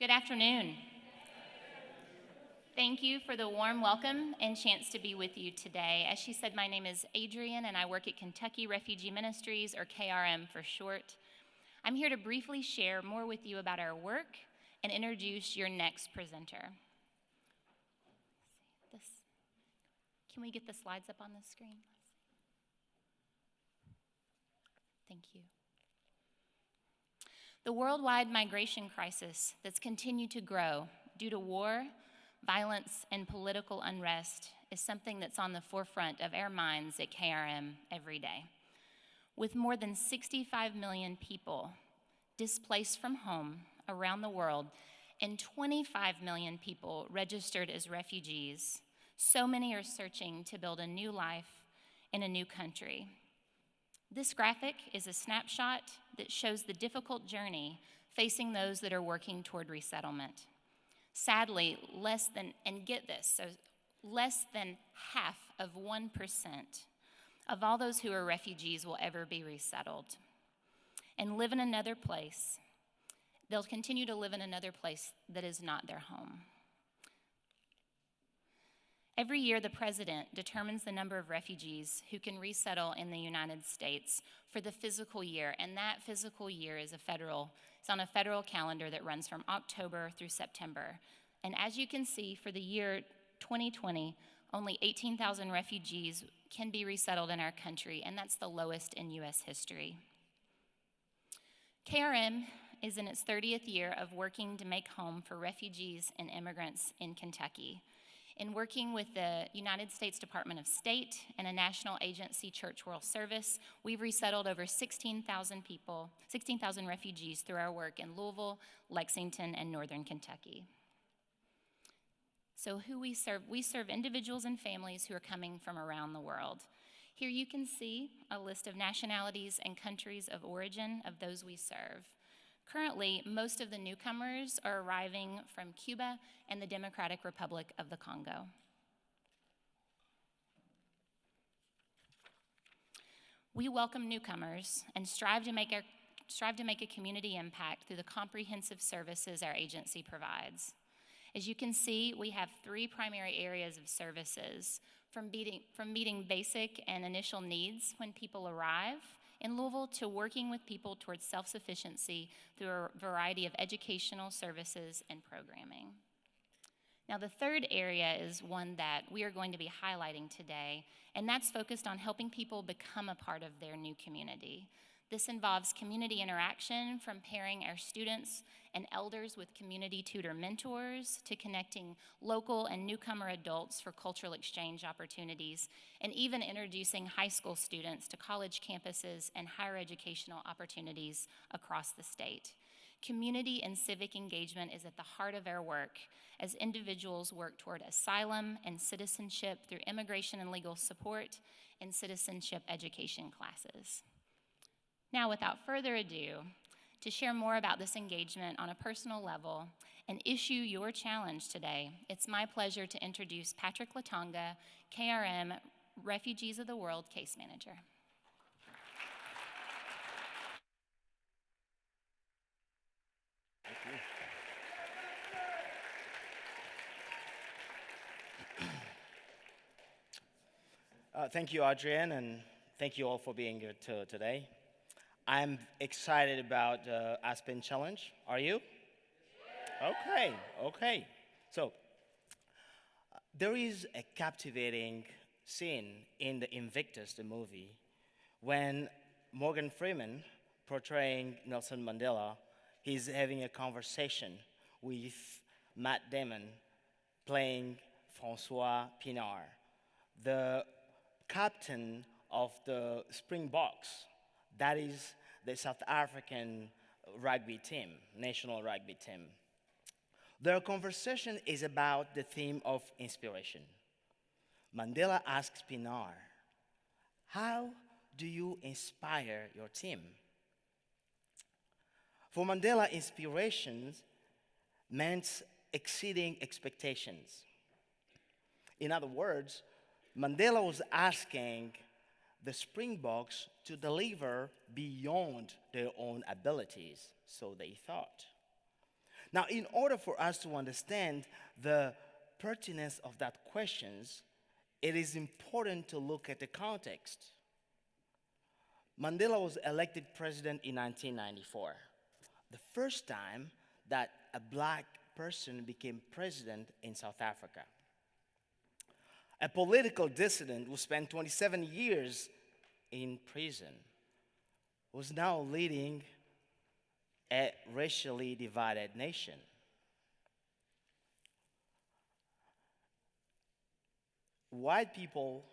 Good afternoon. Thank you for the warm welcome and chance to be with you today. As she said, my name is Adrienne and I work at Kentucky Refugee Ministries, or KRM for short. I'm here to briefly share more with you about our work and introduce your next presenter. Can we get the slides up on the screen? Thank you. The worldwide migration crisis that's continued to grow due to war, violence, and political unrest is something that's on the forefront of our minds at KRM every day. With more than 65 million people displaced from home around the world and 25 million people registered as refugees, so many are searching to build a new life in a new country. This graphic is a snapshot that shows the difficult journey facing those that are working toward resettlement. Sadly, less than half of 1% of all those who are refugees will ever be resettled and live in another place. They'll continue to live in another place that is not their home. Every year, the president determines the number of refugees who can resettle in the United States for the fiscal year, and that fiscal year is on a federal calendar that runs from October through September. And as you can see, for the year 2020, only 18,000 refugees can be resettled in our country, and that's the lowest in U.S. history. KRM is in its 30th year of working to make home for refugees and immigrants in Kentucky. In working with the United States Department of State and a national agency, Church World Service, we've resettled over 16,000 refugees through our work in Louisville, Lexington, and northern Kentucky. So who we serve individuals and families who are coming from around the world. Here you can see a list of nationalities and countries of origin of those we serve. Currently, most of the newcomers are arriving from Cuba and the Democratic Republic of the Congo. We welcome newcomers and strive to make a community impact through the comprehensive services our agency provides. As you can see, we have three primary areas of services, from meeting basic and initial needs when people arrive in Louisville to working with people towards self-sufficiency through a variety of educational services and programming. Now, the third area is one that we are going to be highlighting today, and that's focused on helping people become a part of their new community. This involves community interaction, from pairing our students and elders with community tutor mentors to connecting local and newcomer adults for cultural exchange opportunities, and even introducing high school students to college campuses and higher educational opportunities across the state. Community and civic engagement is at the heart of our work as individuals work toward asylum and citizenship through immigration and legal support and citizenship education classes. Now, without further ado, to share more about this engagement on a personal level and issue your challenge today, it's my pleasure to introduce Patrick Litanga, KRM Refugees of the World Case Manager. Thank you. Thank you, Adrienne, and thank you all for being here today. I'm excited about the Aspen Challenge. Are you? Okay. So, there is a captivating scene in the Invictus, the movie, when Morgan Freeman, portraying Nelson Mandela, he's having a conversation with Matt Damon, playing Francois Pinard, the captain of the Springboks. That is the South African rugby team, national rugby team. Their conversation is about the theme of inspiration. Mandela asks Pinard, "How do you inspire your team?" For Mandela, inspirations meant exceeding expectations. In other words, Mandela was asking the Springboks to deliver beyond their own abilities, so they thought. Now, in order for us to understand the pertinence of that questions, it is important to look at the context. Mandela was elected president in 1994, the first time that a black person became president in South Africa. A political dissident who spent 27 years in prison was now leading a racially divided nation. White people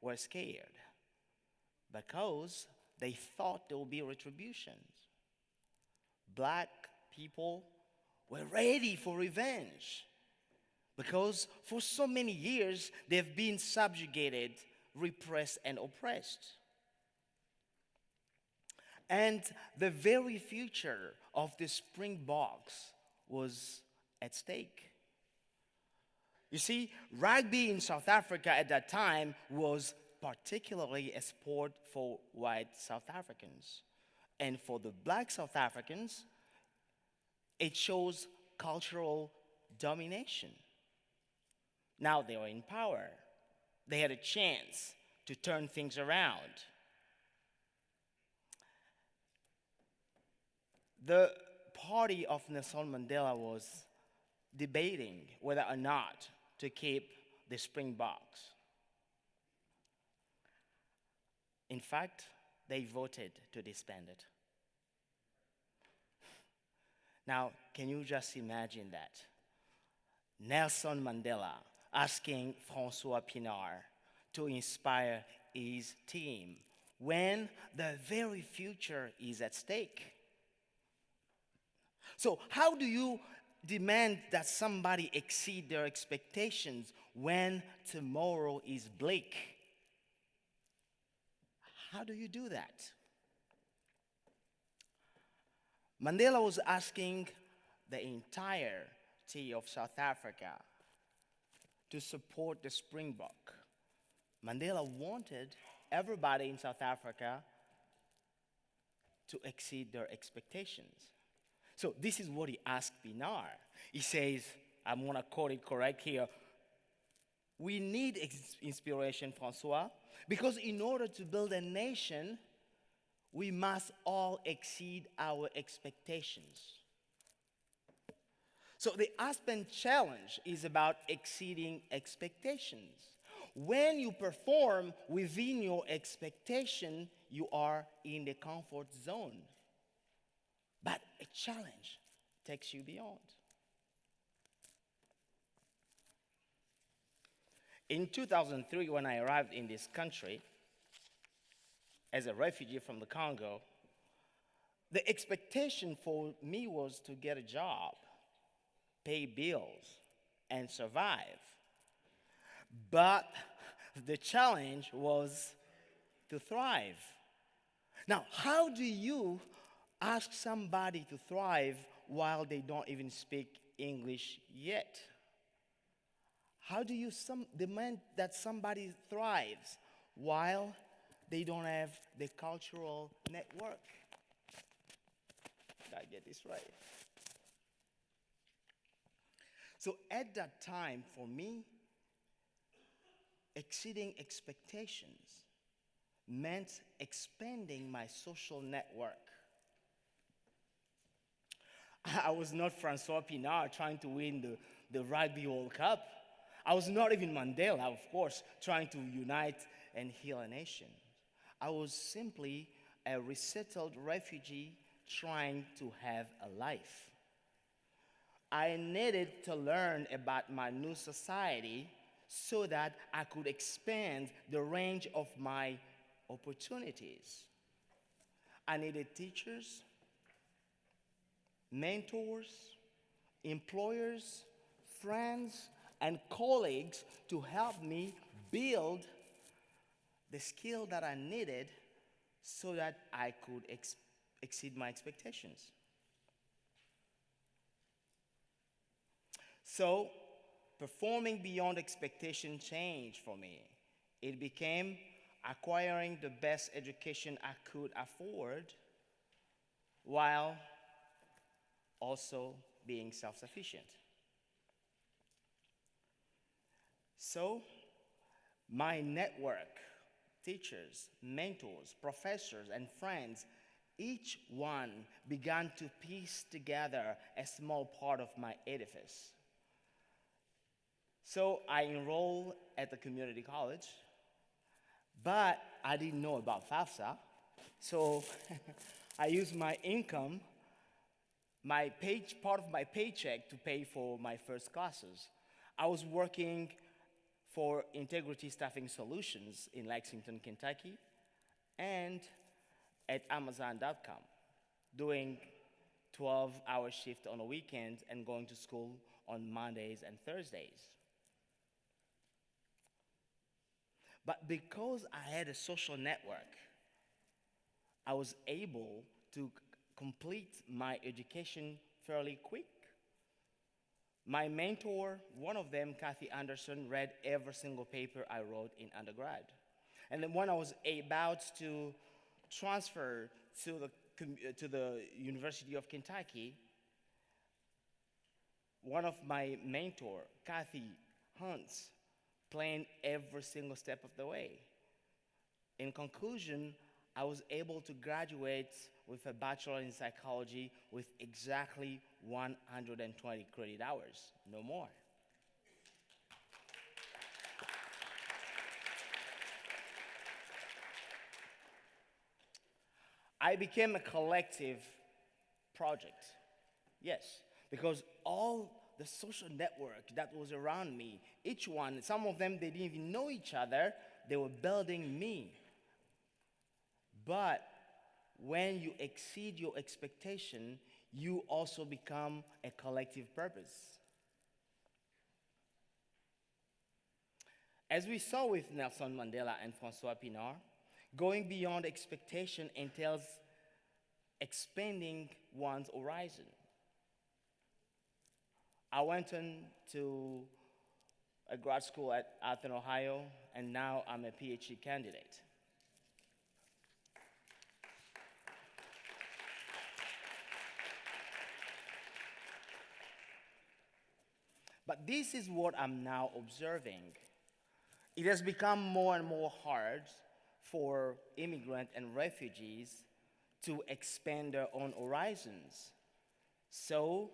were scared because they thought there would be retributions. Black people were ready for revenge because for so many years they've been subjugated, repressed, and oppressed. And the very future of the Springboks was at stake. You see, rugby in South Africa at that time was particularly a sport for white South Africans. And for the black South Africans, it shows cultural domination. Now they were in power. They had a chance to turn things around. The party of Nelson Mandela was debating whether or not to keep the Springboks. In fact, they voted to disband it. Now, can you just imagine that? Nelson Mandela asking Francois Pienaar to inspire his team when the very future is at stake. So how do you demand that somebody exceed their expectations when tomorrow is bleak? How do you do that? Mandela was asking the entirety of South Africa to support the Springbok. Mandela wanted everybody in South Africa to exceed their expectations. So this is what he asked Pienaar. He says, I'm going to quote it correct here, we need inspiration, Francois, because in order to build a nation, we must all exceed our expectations. So the Aspen Challenge is about exceeding expectations. When you perform within your expectation, you are in the comfort zone. But a challenge takes you beyond. In 2003, when I arrived in this country as a refugee from the Congo, the expectation for me was to get a job, pay bills, and survive. But the challenge was to thrive. Now, how do you ask somebody to thrive while they don't even speak English yet? How do you demand that somebody thrives while they don't have the cultural network? Did I get this right? So at that time, for me, exceeding expectations meant expanding my social network. I was not Francois Pienaar trying to win the Rugby World Cup. I was not even Mandela, of course, trying to unite and heal a nation. I was simply a resettled refugee trying to have a life. I needed to learn about my new society so that I could expand the range of my opportunities. I needed teachers, mentors, employers, friends, and colleagues to help me build the skill that I needed so that I could exceed my expectations. So, performing beyond expectation changed for me. It became acquiring the best education I could afford while also being self-sufficient. So, my network, teachers, mentors, professors, and friends, each one began to piece together a small part of my edifice. So I enrolled at the community college, but I didn't know about FAFSA, so I used my income, part of my paycheck to pay for my first classes. I was working for Integrity Staffing Solutions in Lexington, Kentucky, and at Amazon.com, doing 12-hour shift on the weekends and going to school on Mondays and Thursdays. But because I had a social network, I was able to complete my education fairly quick. My mentor, one of them, Kathy Anderson, read every single paper I wrote in undergrad. And then when I was about to transfer to the University of Kentucky, one of my mentor, Kathy Hunt, planned every single step of the way. In conclusion, I was able to graduate with a bachelor in psychology with exactly 120 credit hours, no more. I became a collective project, yes, because all the social network that was around me, each one, some of them, they didn't even know each other, they were building me. But when you exceed your expectation, you also become a collective purpose. As we saw with Nelson Mandela and Francois Pienaar, going beyond expectation entails expanding one's horizon. I went to a grad school at Athens, Ohio, and now I'm a PhD candidate. But this is what I'm now observing. It has become more and more hard for immigrants and refugees to expand their own horizons. So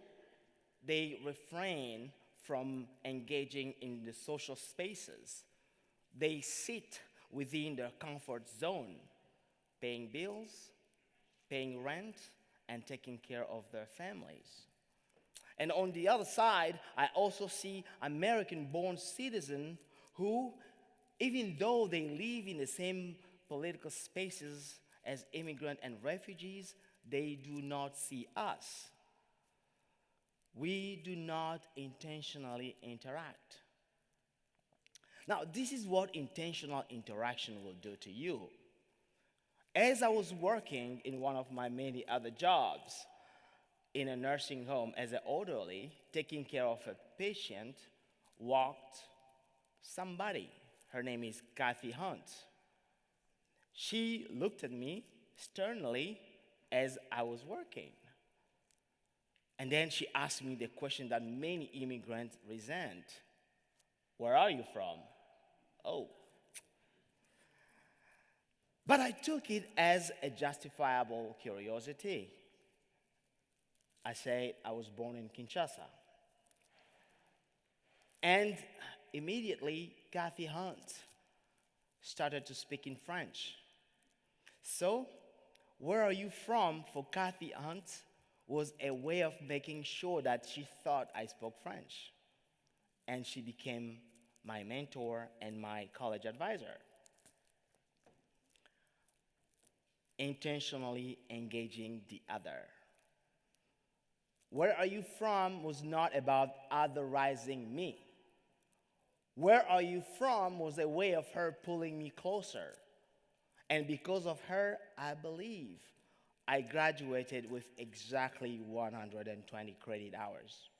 they refrain from engaging in the social spaces. They sit within their comfort zone, paying bills, paying rent, and taking care of their families. And on the other side, I also see American-born citizens who, even though they live in the same political spaces as immigrants and refugees, they do not see us. We do not intentionally interact. Now, this is what intentional interaction will do to you. As I was working in one of my many other jobs, in a nursing home as an orderly, taking care of a patient, walked somebody. Her name is Kathy Hunt. She looked at me sternly as I was working. And then she asked me the question that many immigrants resent. Where are you from? Oh. But I took it as a justifiable curiosity. I said I was born in Kinshasa. And immediately, Kathy Hunt started to speak in French. So, where are you from for Kathy Hunt was a way of making sure that she thought I spoke French. And she became my mentor and my college advisor. Intentionally engaging the other. Where are you from was not about otherizing me. Where are you from was a way of her pulling me closer. And because of her, I believe I graduated with exactly 120 credit hours.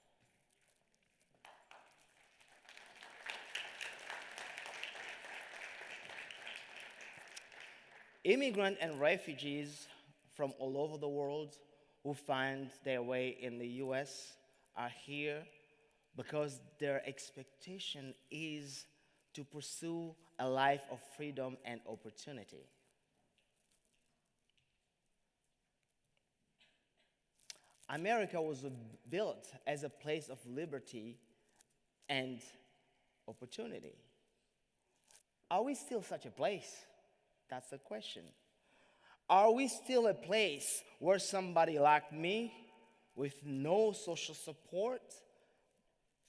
Immigrants and refugees from all over the world who find their way in the US are here because their expectation is to pursue a life of freedom and opportunity. America was built as a place of liberty and opportunity. Are we still such a place? That's the question. Are we still a place where somebody like me, with no social support,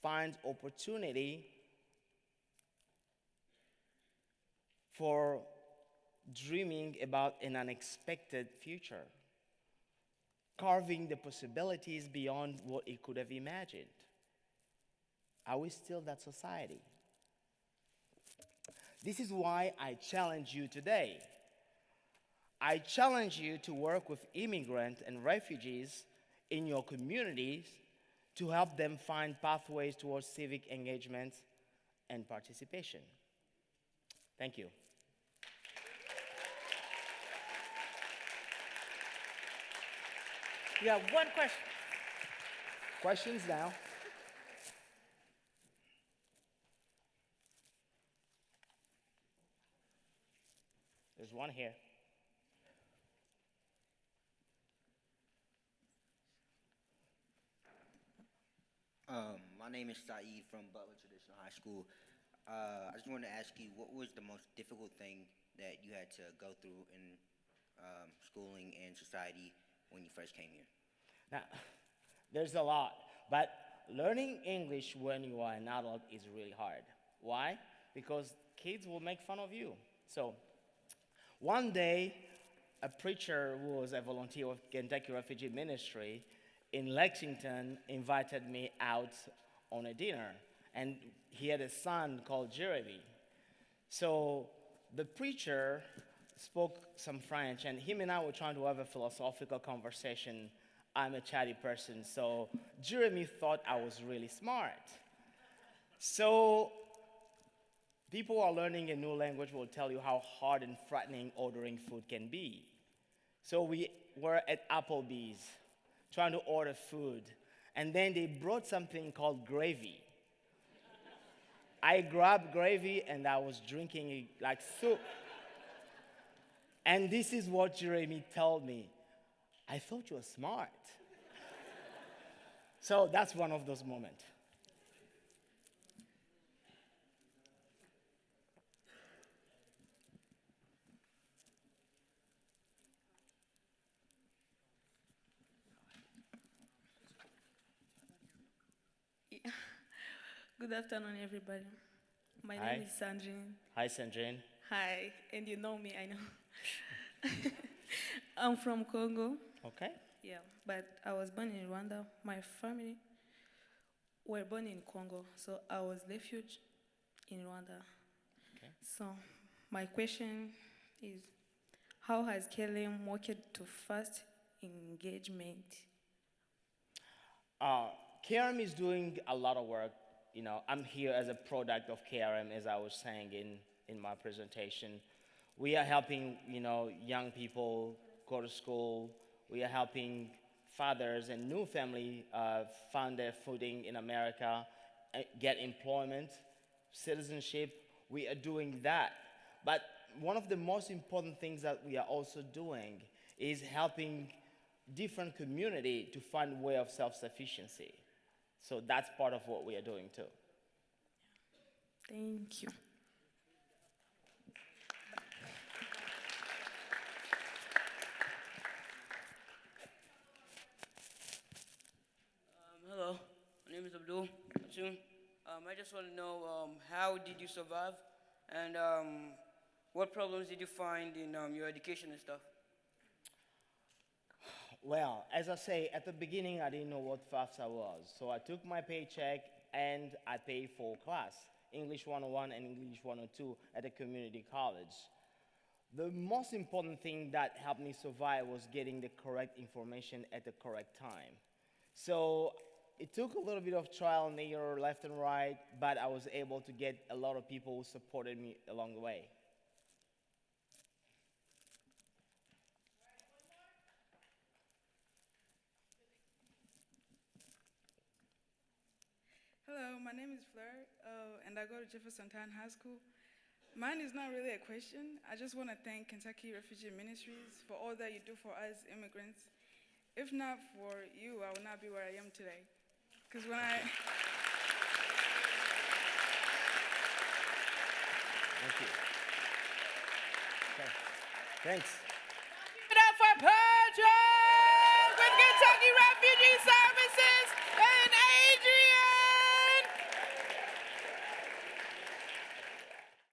finds opportunity for dreaming about an unexpected future, carving the possibilities beyond what it could have imagined? Are we still that society? This is why I challenge you today. I challenge you to work with immigrants and refugees in your communities to help them find pathways towards civic engagement and participation. Thank you. We have one question. Questions now? There's one here. My name is Saeed from Butler Traditional High School. I just wanted to ask you, what was the most difficult thing that you had to go through in schooling and society when you first came here? Now, there's a lot, but learning English when you are an adult is really hard. Why? Because kids will make fun of you. So, one day, a preacher who was a volunteer with Kentucky Refugee Ministry in Lexington invited me out on a dinner, and he had a son called Jeremy. So the preacher spoke some French, and him and I were trying to have a philosophical conversation. I'm a chatty person, so Jeremy thought I was really smart. So people who are learning a new language will tell you how hard and frightening ordering food can be. So we were at Applebee's trying to order food, and then they brought something called gravy. I grabbed gravy and I was drinking it like soup. And this is what Jeremy told me. I thought you were smart. So that's one of those moments. Good afternoon, everybody. My Hi. name is Sandrine. Hi, Sandrine. Hi, and you know me, I know. I'm from Congo. Okay. Yeah, but I was born in Rwanda. My family were born in Congo, so I was refugees in Rwanda. Okay. So my question is, how has KLM worked to fast engagement? KRM is doing a lot of work. You know, I'm here as a product of KRM, as I was saying in my presentation. We are helping, young people go to school. We are helping fathers and new family find their footing in America, get employment, citizenship. We are doing that. But one of the most important things that we are also doing is helping different community to find a way of self-sufficiency. So that's part of what we are doing too. Thank you. Hello, my name is Abdul. I just want to know how did you survive, and what problems did you find in your education and stuff? Well, as I say, at the beginning, I didn't know what FAFSA was. So I took my paycheck and I paid for class, English 101 and English 102 at a community college. The most important thing that helped me survive was getting the correct information at the correct time. So it took a little bit of trial and error left and right, but I was able to get a lot of people who supported me along the way. my name is Fleur, and I go to Jefferson High School. Mine is not really a question. I just want to thank Kentucky Refugee Ministries for all that you do for us immigrants. If not for you, I would not be where I am today. Because when Thank you. Okay. Thanks.